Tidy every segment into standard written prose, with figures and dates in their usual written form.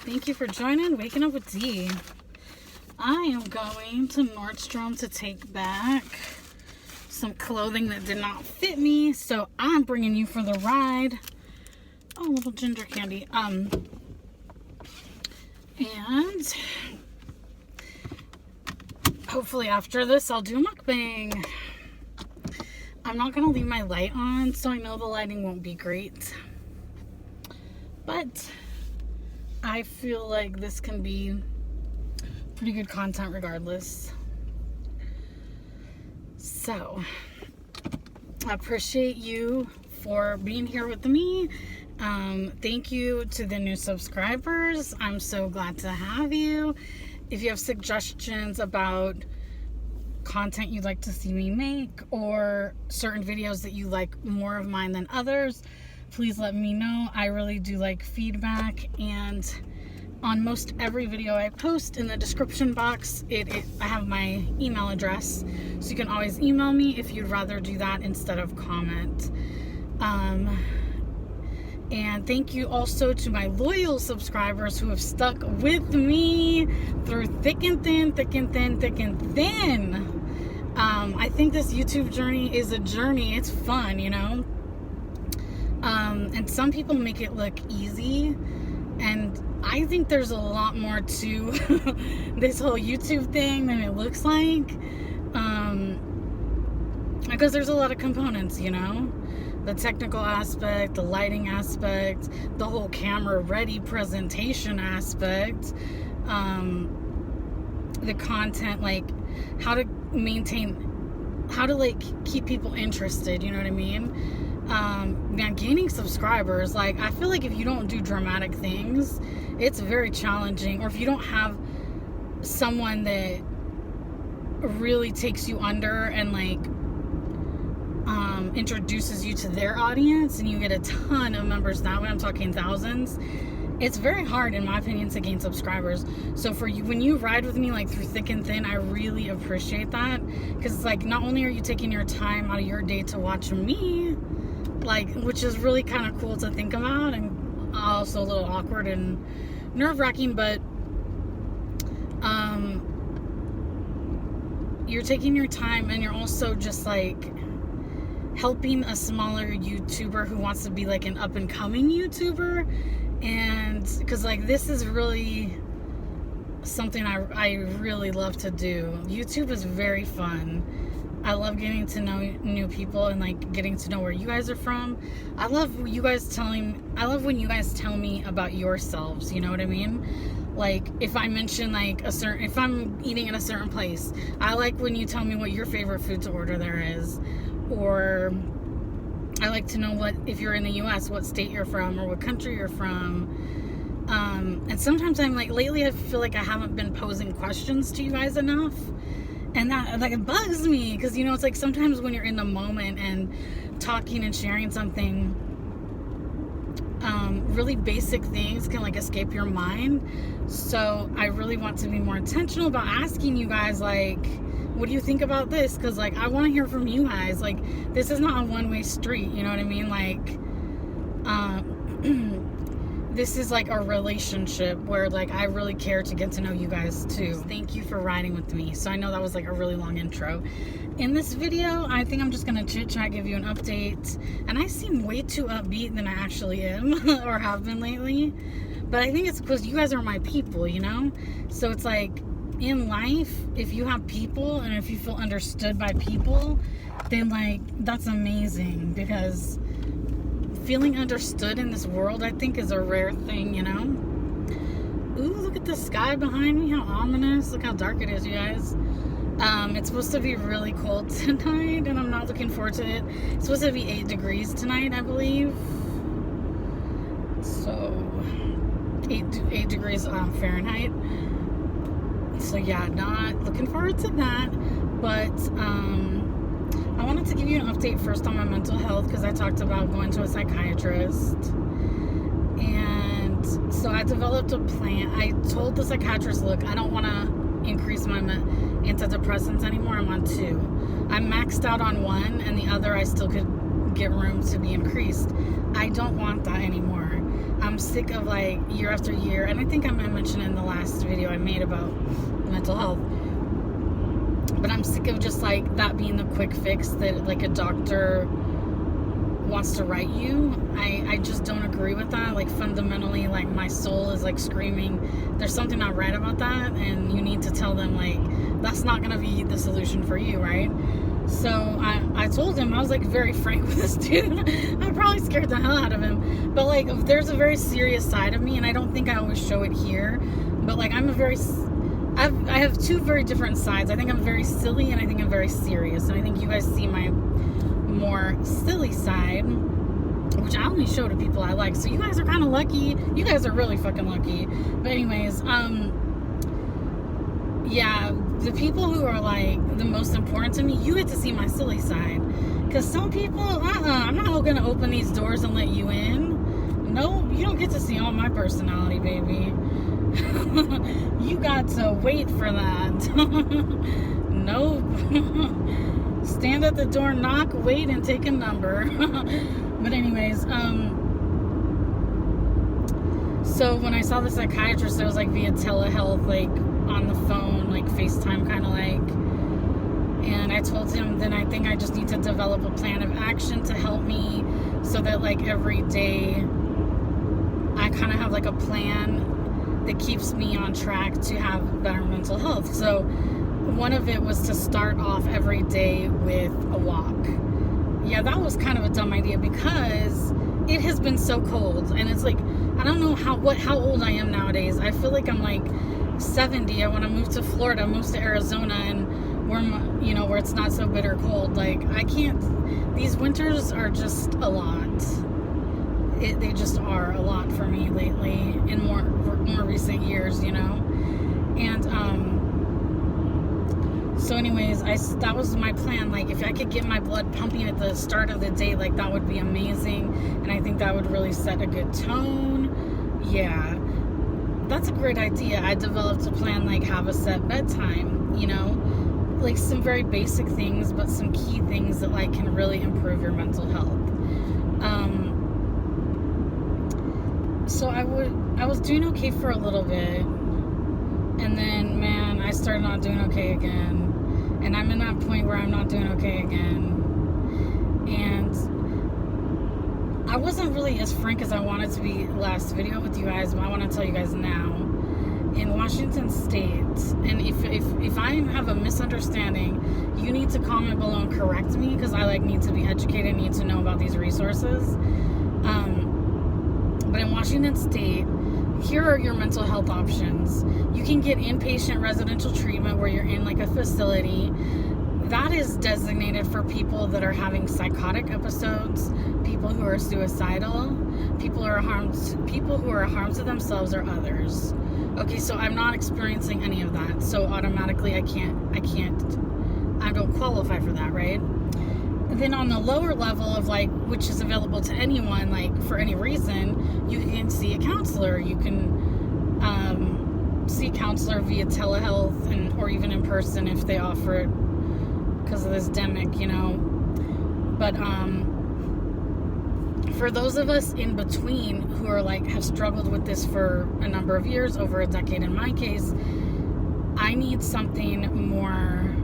Thank you for joining Waking Up with D. I am going to Nordstrom to take back some clothing that did not fit me, so I'm bringing you for the ride. Oh, little ginger candy. And hopefully after this I'll do a mukbang. I'm not gonna leave my light on, so I know the lighting won't be great, but I feel like this can be pretty good content regardless. So I appreciate you for being here with me. Thank you to the new subscribers. I'm so glad to have you. If you have suggestions about content you'd like to see me make, or certain videos that you like more of mine than others, please let me know. I really do like feedback, and on most every video I post, in the description box I have my email address, so you can always email me if you'd rather do that instead of comment. And thank you also to my loyal subscribers who have stuck with me through thick and thin, thick and thin, thick and thin. I think this YouTube journey is a journey. It's fun, you know? And some people make it look easy, and I think there's a lot more to this whole YouTube thing than it looks like, because there's a lot of components, you know? The technical aspect, the lighting aspect, the whole camera ready presentation aspect, the content, like how to like keep people interested, you know what I mean? Man, gaining subscribers, like I feel like if you don't do dramatic things, it's very challenging. Or if you don't have someone that really takes you under and like introduces you to their audience, and you get a ton of members that way, I'm talking thousands, it's very hard, in my opinion, to gain subscribers. So for you, when you ride with me like through thick and thin, I really appreciate that, because it's like not only are you taking your time out of your day to watch me, like, which is really kind of cool to think about, and also a little awkward and nerve-wracking, but you're taking your time, and you're also just like helping a smaller YouTuber who wants to be like an up-and-coming YouTuber. And because like this is really something I really love to do. YouTube is very fun. I love getting to know new people and like getting to know where you guys are from. I love when you guys tell me about yourselves, you know what I mean? Like if I mention like if I'm eating in a certain place, I like when you tell me what your favorite food to order there is. Or I like to know if you're in the US, what state you're from or what country you're from. And sometimes I'm like, lately I feel like I haven't been posing questions to you guys enough. And that like it bugs me, because you know, it's like sometimes when you're in the moment and talking and sharing something, really basic things can like escape your mind. So I really want to be more intentional about asking you guys, like, what do you think about this? Because like I want to hear from you guys. Like this is not a one-way street, you know what I mean? Like this is like a relationship where like I really care to get to know you guys too. Thank you for riding with me. So I know that was like a really long intro. In this video, I think I'm just gonna chit chat, give you an update, and I seem way too upbeat than I actually am or have been lately, but I think it's because you guys are my people, you know? So it's like, in life, if you have people and if you feel understood by people, then like that's amazing, because feeling understood in this world, I think, is a rare thing, you know? Ooh, look at the sky behind me, how ominous. Look how dark it is, you guys. It's supposed to be really cold tonight, and I'm not looking forward to it. It's supposed to be 8 degrees tonight, I believe. So 8 degrees Fahrenheit. So yeah, not looking forward to that. But I wanted to give you an update first on my mental health, because I talked about going to a psychiatrist. And so I developed a plan. I told the psychiatrist, look, I don't want to increase my antidepressants anymore. I'm on 2. I'm maxed out on 1, and the other I still could get room to be increased. I don't want that anymore. I'm sick of like year after year, and I think I might mention in the last video I made about mental health, but I'm sick of just like that being the quick fix that like a doctor wants to write you. I just don't agree with that. Like fundamentally, like my soul is like screaming, there's something not right about that, and you need to tell them like that's not gonna be the solution for you, right? So I told him, I was like very frank with this dude. I probably scared the hell out of him, but like there's a very serious side of me, and I don't think I always show it here, but like I have two very different sides. I think I'm very silly, and I think I'm very serious, and I think you guys see my more silly side, which I only show to people I like, so you guys are kind of lucky. You guys are really fucking lucky. But anyways, yeah, the people who are like the most important to me, you get to see my silly side, because some people, I'm not gonna open these doors and let you in. No, you don't get to see all my personality, baby. You got to wait for that. Nope. Stand at the door, knock, wait, and take a number. But anyways, so when I saw the psychiatrist, it was like via telehealth, like on the phone, like FaceTime kind of like. And I told him, then I think I just need to develop a plan of action to help me, so that like every day I kind of have like a plan that keeps me on track to have better mental health. So one of it was to start off every day with a walk. Yeah, that was kind of a dumb idea, because it has been so cold, and it's like, I don't know how old I am nowadays. I feel like I'm like 70. I want to move to Florida, move to Arizona, and where it's not so bitter cold. Like I can't. These winters are just a lot. They just are a lot for me lately, in more recent years, and so anyways, that was my plan. Like if I could get my blood pumping at the start of the day, like that would be amazing, and I think that would really set a good tone. Yeah, that's a great idea. I developed a plan, like have a set bedtime, like some very basic things, but some key things that like can really improve your mental health. So I was doing okay for a little bit, and then man, I started not doing okay again. And I'm in that point where I'm not doing okay again. And I wasn't really as frank as I wanted to be last video with you guys, but I want to tell you guys now. In Washington State, and if I have a misunderstanding, you need to comment below and correct me, because I like need to be educated, need to know about these resources. But in Washington State, here are your mental health options. You can get inpatient residential treatment, where you're in like a facility that is designated for people that are having psychotic episodes, people who are suicidal, people who are harm to themselves or others. Okay, so I'm not experiencing any of that, so automatically I don't qualify for that, right? Then on the lower level of like, which is available to anyone, like for any reason, you can see a counselor. You can see a counselor via telehealth or even in person if they offer it, because of this demic, But for those of us in between who are like have struggled with this for a number of years, over a decade in my case, I need something more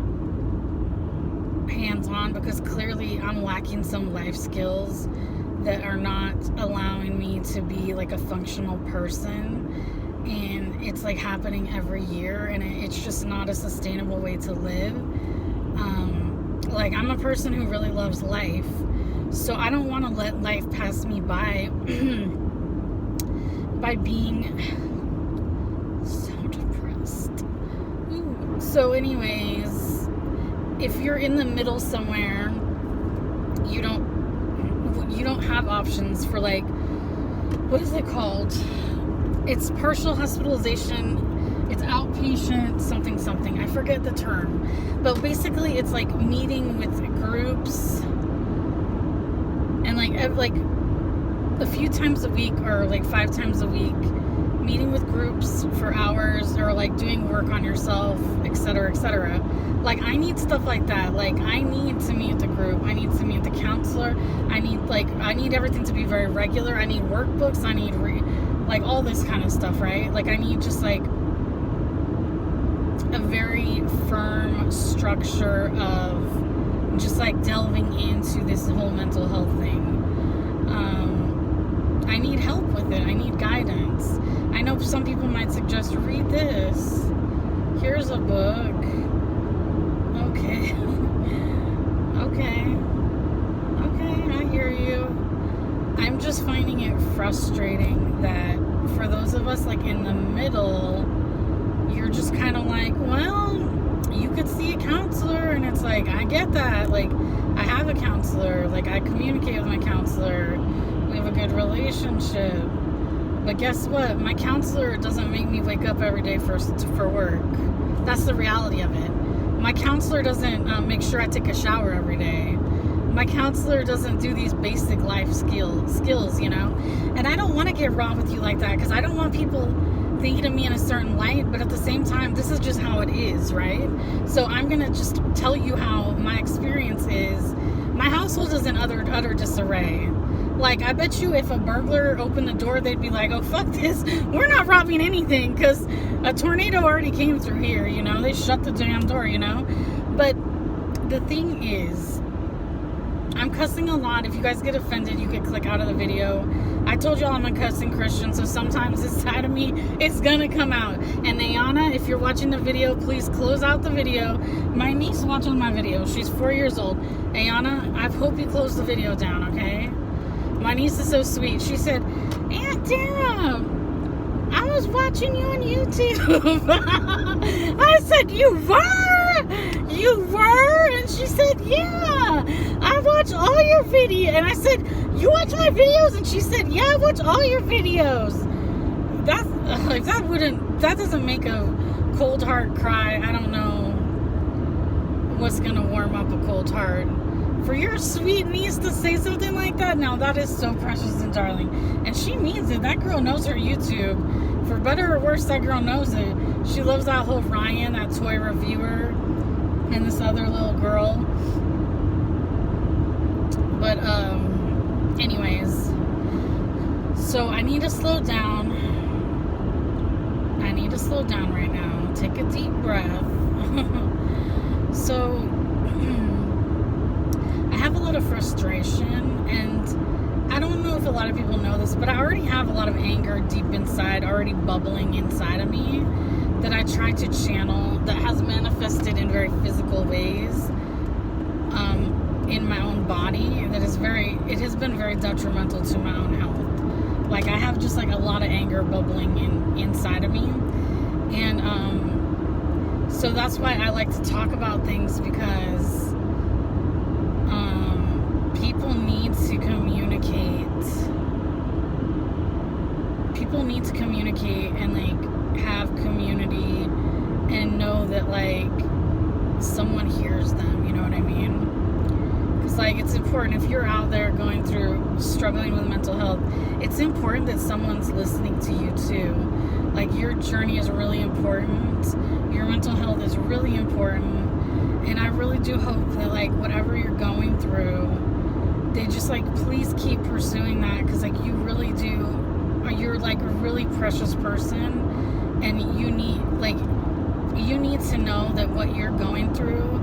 hands-on, because clearly I'm lacking some life skills that are not allowing me to be like a functional person, and it's like happening every year, and it's just not a sustainable way to live. Like I'm a person who really loves life, so I don't want to let life pass me by by being so depressed. Ooh. So anyways, if you're in the middle somewhere, you don't have options for like, what is it called? It's partial hospitalization, it's outpatient something. I forget the term, but basically it's like meeting with groups, and like a few times a week, or like 5 times a week, meeting with groups for hours, or like doing work on yourself, etc. Like I need stuff like that. Like I need to meet the group, I need to meet the counselor, I need everything to be very regular. I need workbooks, I need like all this kind of stuff, right? Like I need just like a very firm structure of just like delving into this whole mental health thing. I need help with it. I need guidance. I know some people might suggest read this. Here's a book. Okay. Okay, I hear you. I'm just finding it frustrating that for those of us like in the middle, you're just kind of like, well, you could see a counselor, and it's like, I get that. Like, I have a counselor. Like, I communicate with my counselor. We have a good relationship. But guess what? My counselor doesn't make me wake up every day for work. That's the reality of it. My counselor doesn't make sure I take a shower every day. My counselor doesn't do these basic life skills, you know? And I don't want to get raw with you like that, because I don't want people thinking of me in a certain light, but at the same time, this is just how it is, right? So I'm going to just tell you how my experience is. My household is in utter disarray. Like, I bet you if a burglar opened the door, they'd be like, oh, fuck this. We're not robbing anything, because a tornado already came through here, you know? They shut the damn door, you know? But the thing is, I'm cussing a lot. If you guys get offended, you can click out of the video. I told y'all I'm a cussing Christian, so sometimes this side of me is gonna come out. And Ayana, if you're watching the video, please close out the video. My niece watching my video. She's 4 years old. Ayana, I hope you close the video down, okay? My niece is so sweet. She said, Aunt Dara, I was watching you on YouTube. I said, you were? You were? And she said, yeah, I watch all your videos. And I said, you watch my videos? And she said, yeah, I watch all your videos. That doesn't make a cold heart cry. I don't know what's going to warm up a cold heart. For your sweet niece to say something like that, now that is so precious and darling. And she means it. That girl knows her YouTube. For better or worse, that girl knows it. She loves that whole Ryan, that toy reviewer, and this other little girl. But, anyways. So, I need to slow down. I need to slow down right now. Take a deep breath. So, I have a lot of frustration, and I don't know if a lot of people know this, but I already have a lot of anger deep inside, already bubbling inside of me, that I try to channel, that has manifested in very physical ways in my own body, that is it has been very detrimental to my own health. Like, I have just like a lot of anger bubbling inside of me, and so that's why I like to talk about things, because people need to communicate. People need to communicate and like have community and know that like someone hears them, you know what I mean? Because like it's important, if you're out there going through struggling with mental health, it's important that someone's listening to you too. Like, your journey is really important. Your mental health is really important. And I really do hope that like whatever you're going through, they just like please keep pursuing that, because like you really do, you're like a really precious person, and you need to know that what you're going through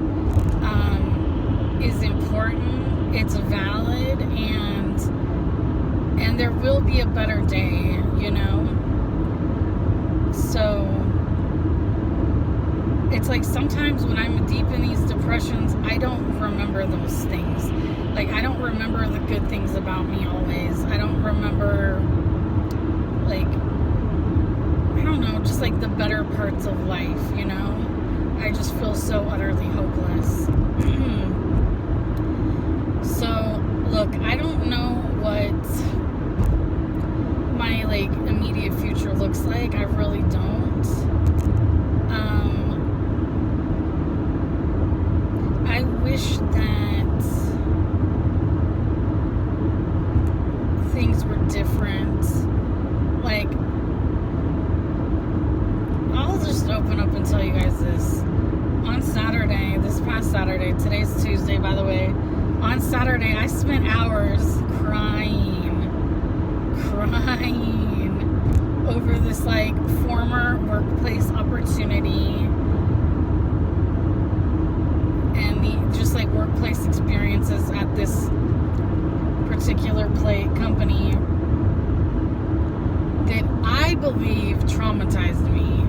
is important, it's valid, and there will be a better day, you know? So it's like sometimes when I'm deep in these depressions, I don't remember those things. Like, I don't remember the good things about me always. I don't remember, like, I don't know, just like the better parts of life, you know? I just feel so utterly hopeless. So, look, I don't know what my, like, immediate future looks like. I really don't. I wish that things were different. Like, I'll just open up and tell you guys this. On Saturday, this past Saturday, today's Tuesday, by the way, on Saturday, I spent hours crying. over this like former workplace opportunity and the just like workplace experiences at this particular company that I believe traumatized me.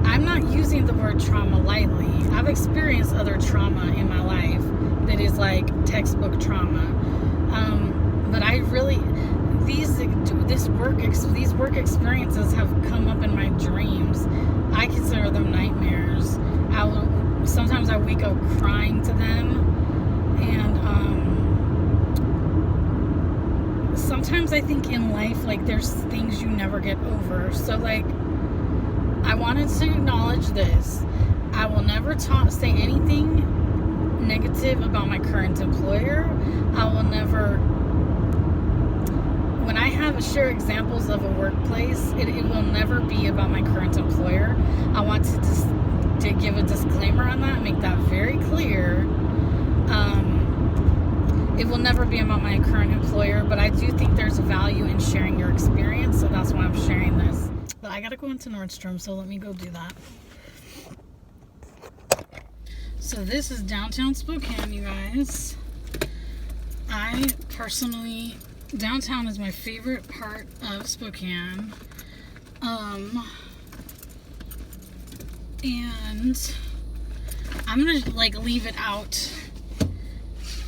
I'm not using the word trauma lightly. I've experienced other trauma in my life that is like textbook trauma. But I really, these work experiences have come up in my dreams. I consider them nightmares. Sometimes I wake up crying to them, and sometimes I think in life, like, there's things you never get over. So, like, I wanted to acknowledge this. I will never say anything negative about my current employer. I will never, when I share examples of a workplace, it will never be about my current employer. I want to give a disclaimer on that, make that very clear. It will never be about my current employer, but I do think there's value in sharing your experience, so that's why I'm sharing this. But I gotta go into Nordstrom, so let me go do that. So this is downtown Spokane, you guys. I personally, downtown is my favorite part of Spokane. And I'm gonna like leave it out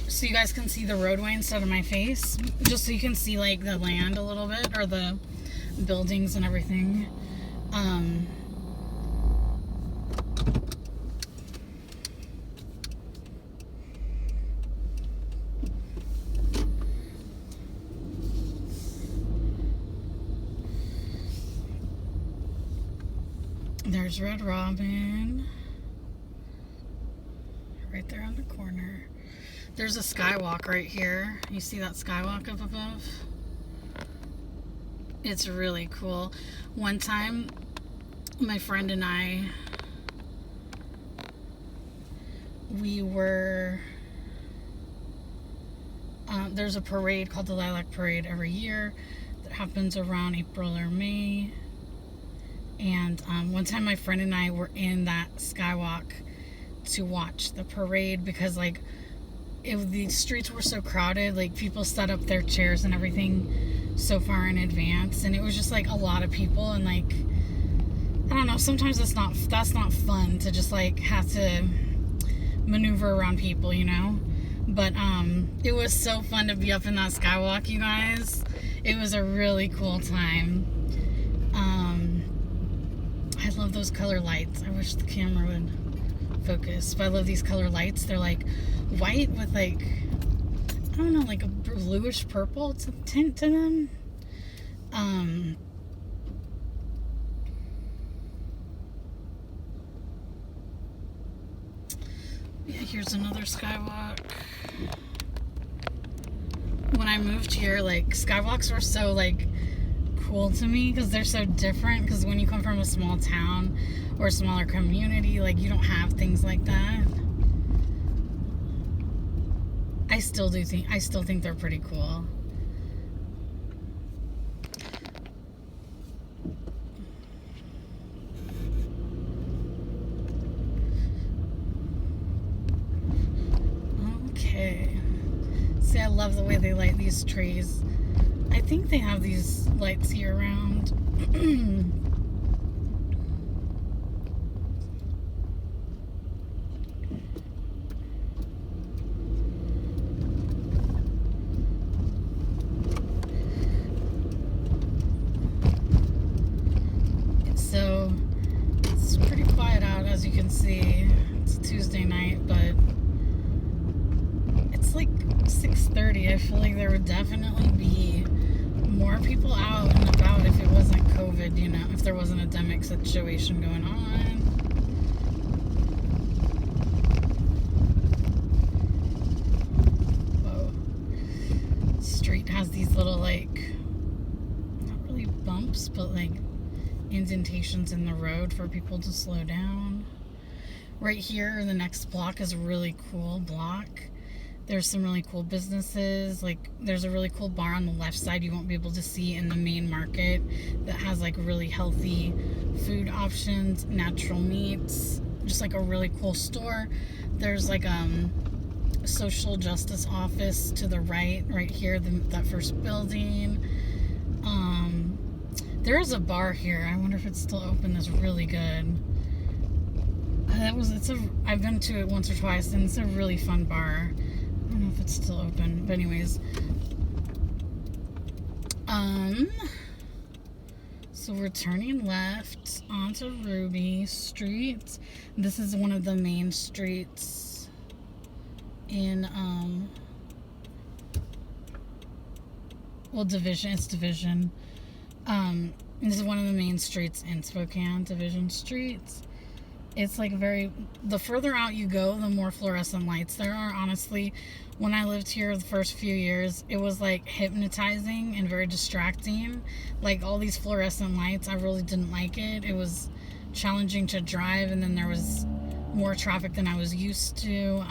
so you guys can see the roadway instead of my face, just so you can see like the land a little bit, or the buildings and everything. There's Red Robin right there on the corner. There's a skywalk right here. You see that skywalk up above? It's really cool. One time, my friend and I, we were, there's a parade called the Lilac Parade every year that happens around April or May. And one time my friend and I were in that skywalk to watch the parade because, like, the streets were so crowded, like, people set up their chairs and everything so far in advance, and it was just, like, a lot of people, and, like, I don't know, sometimes that's not fun to just, like, have to maneuver around people, you know? But, it was so fun to be up in that skywalk, you guys. It was a really cool time. I love those color lights. I wish the camera would focus, but I love these color lights. They're like white with, like, I don't know, like a bluish purple tint to them. Yeah, here's another skywalk. When I moved here, like, skywalks were so, like, cool to me because they're so different, because when you come from a small town or a smaller community, like, you don't have things like that. I still think they're pretty cool. Okay. See, I love the way they light these trees. I think they have these lights year round. It's pretty quiet out, as you can see. It's a Tuesday night, but it's like 6:30. I feel like there would definitely be more people out and about if it wasn't COVID, you know, if there was an endemic situation going on. Whoa. Street has these little, like, not really bumps, but like indentations in the road for people to slow down. Right here, the next block is a really cool block. There's some really cool businesses. Like, there's a really cool bar on the left side you won't be able to see in the main market that has like really healthy food options, natural meats, just like a really cool store. There's like social justice office to the right here, that first building. There is a bar here. I wonder if it's still open. That's really good. I've been to it once or twice, and it's a really fun bar. I don't know if it's still open, but anyways. So we're turning left onto Ruby Street. This is one of the main streets in Division. It's Division. This is one of the main streets in Spokane, Division Streets. It's like the further out you go, the more fluorescent lights there are. Honestly, when I lived here the first few years, it was like hypnotizing and very distracting. Like all these fluorescent lights, I really didn't like it. It was challenging to drive, and then there was more traffic than I was used to.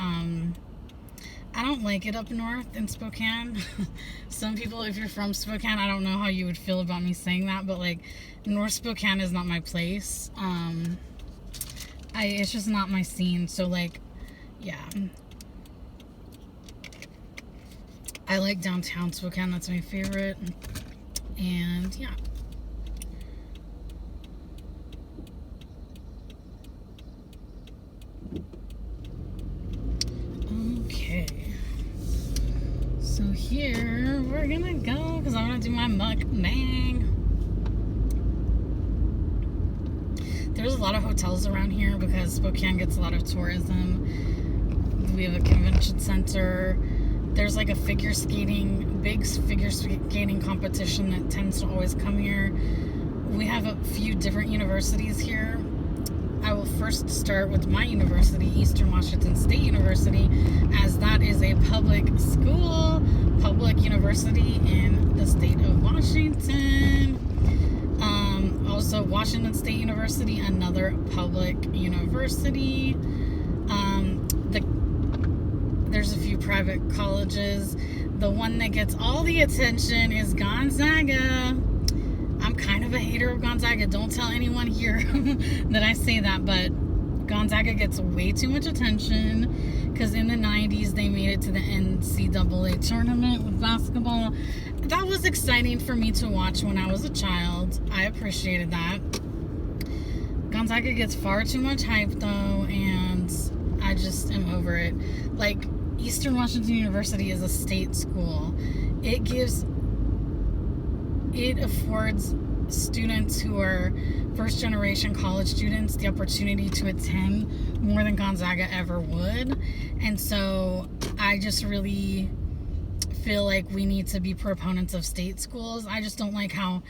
I don't like it up north in Spokane. Some people, if you're from Spokane, I don't know how you would feel about me saying that, but like North Spokane is not my place. It's just not my scene. So like, yeah. I like downtown Spokane. That's my favorite. And yeah. Okay. So here we're gonna go because I'm gonna do my mukbang. There's a lot of hotels around here because Spokane gets a lot of tourism. We have a convention center. There's like a big figure skating competition that tends to always come here. We have a few different universities here. I will first start with my university, Eastern Washington State University, as that is a public university in the state of Washington. Also, Washington State University, another public university. There's a few private colleges. The one that gets all the attention is Gonzaga. I'm kind of a hater of Gonzaga. Don't tell anyone here that I say that, but Gonzaga gets way too much attention because in the 90s they made it to the NCAA tournament with basketball. That was exciting for me to watch when I was a child. I appreciated that. Gonzaga gets far too much hype though, and I just am over it. Like, Eastern Washington University is a state school. It affords students who are first generation college students the opportunity to attend more than Gonzaga ever would. And so I just really feel like we need to be proponents of state schools. I just don't like how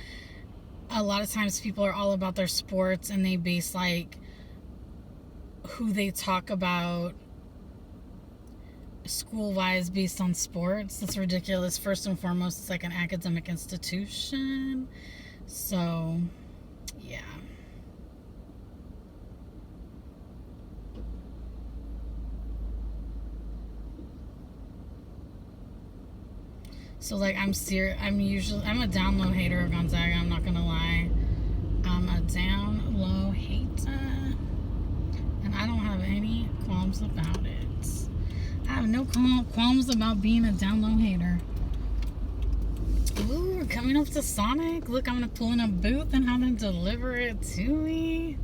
a lot of times people are all about their sports and they base like who they talk about school-wise based on sports. That's ridiculous. First and foremost, it's like an academic institution. So, yeah. So, like, I'm a down low hater of Gonzaga. I'm not gonna lie. I'm a down low hater. And I don't have any qualms about it. I have no qualms about being a down low hater. Ooh, we're coming up to Sonic. Look, I'm gonna pull in a booth and have them deliver it to me.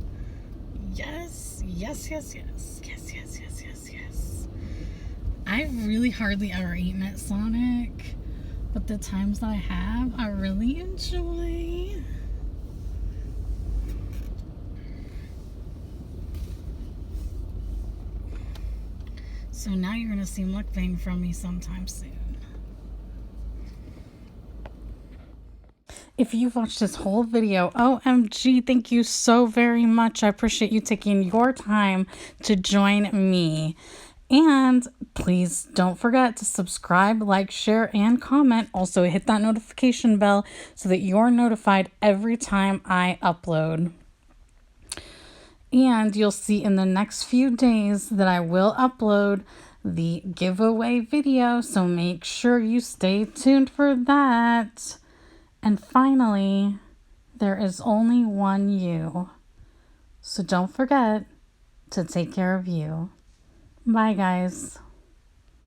Yes, yes, yes, yes, yes, yes, yes, yes, yes. I've really hardly ever eaten at Sonic, but the times that I have, I really enjoy. So now you're gonna see mukbang from me sometime soon. If you've watched this whole video, OMG, thank you so very much. I appreciate you taking your time to join me. And please don't forget to subscribe, like, share, and comment. Also, hit that notification bell so that you're notified every time I upload. And you'll see in the next few days that I will upload the giveaway video, so make sure you stay tuned for that. And finally, there is only one you, so don't forget to take care of you. Bye, guys.